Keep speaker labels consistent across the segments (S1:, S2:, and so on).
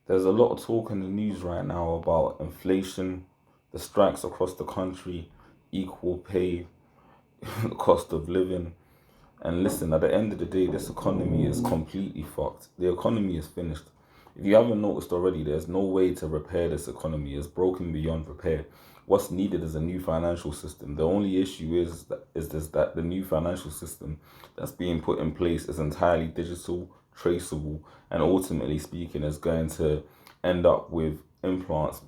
S1: There's a lot of talk in the news right now about inflation, the strikes across the country, equal pay, cost of living. And listen, at the end of the day, this economy is completely fucked. The economy is finished. If you haven't noticed already, there's no way to repair this economy. It's broken beyond repair. What's needed is a new financial system. The only issue is that the new financial system that's being put in place is entirely digital, traceable, and ultimately speaking is going to end up with implants,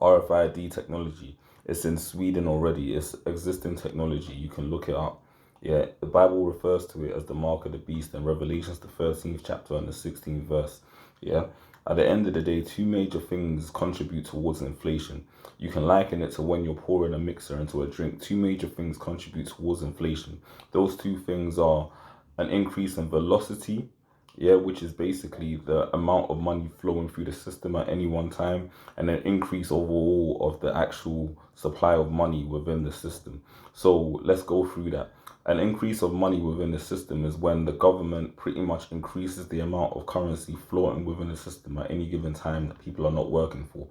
S1: RFID technology. It's in Sweden already. It's existing technology. You can look it up. Yeah, the Bible refers to it as the mark of the beast in Revelations, the 13th chapter and the 16th verse. Yeah, at the end of the day, two major things contribute towards inflation. You can liken it to when you're pouring a mixer into a drink. Two major things contribute towards inflation. Those two things are an increase in velocity, yeah, which is basically the amount of money flowing through the system at any one time, and an increase overall of the actual supply of money within the system. So let's go through that. An increase of money within the system is when the government pretty much increases the amount of currency floating within the system at any given time that people are not working for.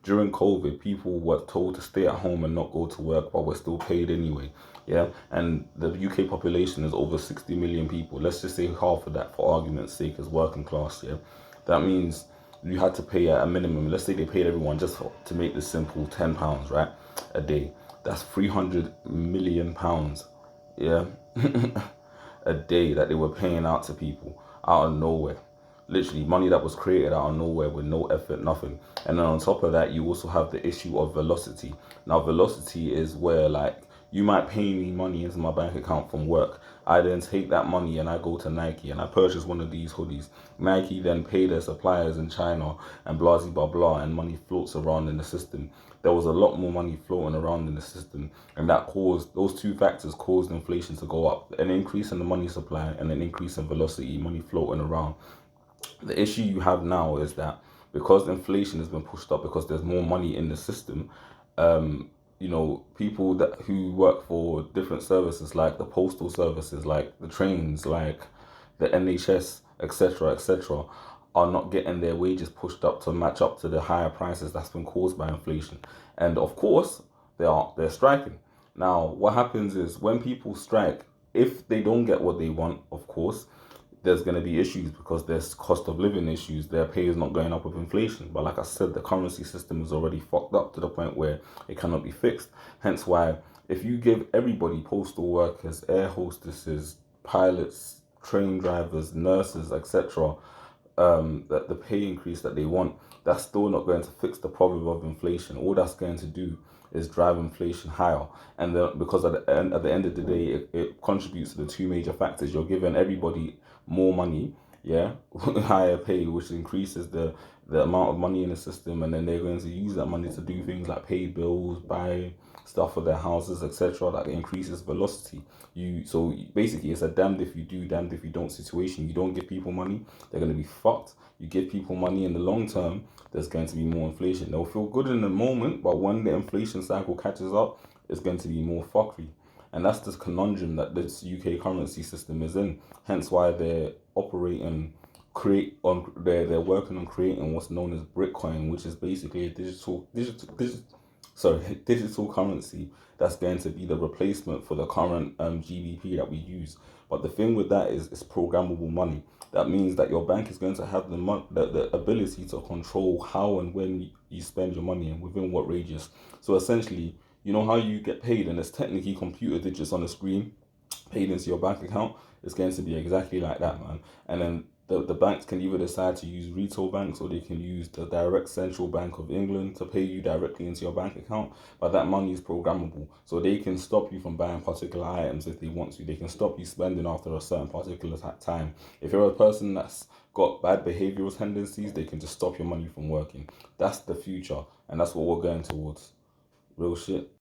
S1: During COVID, people were told to stay at home and not go to work, but were still paid anyway. Yeah, and the UK population is over 60 million people. Let's just say half of that, for argument's sake, is working class. Yeah, that means you had to pay at a minimum. Let's say they paid everyone, just to make this simple, £10, right, a day. That's £300 million. Yeah, a day that they were paying out to people out of nowhere. Literally, money that was created out of nowhere with no effort, nothing. And then on top of that, you also have the issue of velocity. Now, velocity is where, like, you might pay me money into my bank account from work. I then take that money and I go to Nike and I purchase one of these hoodies. Nike then pay their suppliers in China and blah, blah, blah, and money floats around in the system. There was a lot more money floating around in the system, and that caused, those two factors caused inflation to go up. An increase in the money supply and an increase in velocity, money floating around. The issue you have now is that because inflation has been pushed up because there's more money in the system, people that who work for different services like the postal services, like the trains, like the NHS, etc., etc., are not getting their wages pushed up to match up to the higher prices that's been caused by inflation. And of course, they're striking. Now, what happens is when people strike, if they don't get what they want, of course, there's going to be issues because there's cost of living issues. Their pay is not going up with inflation. But like I said, the currency system is already fucked up to the point where it cannot be fixed. Hence why, if you give everybody, postal workers, air hostesses, pilots, train drivers, nurses, etc., the pay increase that they want, that's still not going to fix the problem of inflation. All that's going to do is drive inflation higher. And because at the end of the day, it contributes to the two major factors. You're giving everybody more money, yeah, higher pay, which increases the amount of money in the system, and then they're going to use that money to do things like pay bills, buy stuff for their houses, etc. That increases velocity. So basically, it's a damned if you do, damned if you don't situation. You don't give people money, they're going to be fucked. You give people money in the long term, there's going to be more inflation. They'll feel good in the moment, but when the inflation cycle catches up, it's going to be more fuckery. And that's the conundrum that this UK currency system is in. Hence why they're operating, they're working on creating what's known as Bitcoin, which is basically a digital currency that's going to be the replacement for the current GBP that we use. But the thing with that is it's programmable money. That means that your bank is going to have the ability to control how and when you spend your money and within what radius. So essentially, you know how you get paid, and it's technically computer digits on the screen paid into your bank account. It's going to be exactly like that, man. And then the banks can either decide to use retail banks, or they can use the direct central bank of England to pay you directly into your bank account. But that money is programmable, so they can stop you from buying particular items if they want to. They can stop you spending after a certain particular time. If you're a person that's got bad behavioral tendencies, they can just stop your money from working. That's the future, and that's what we're going towards. Real shit.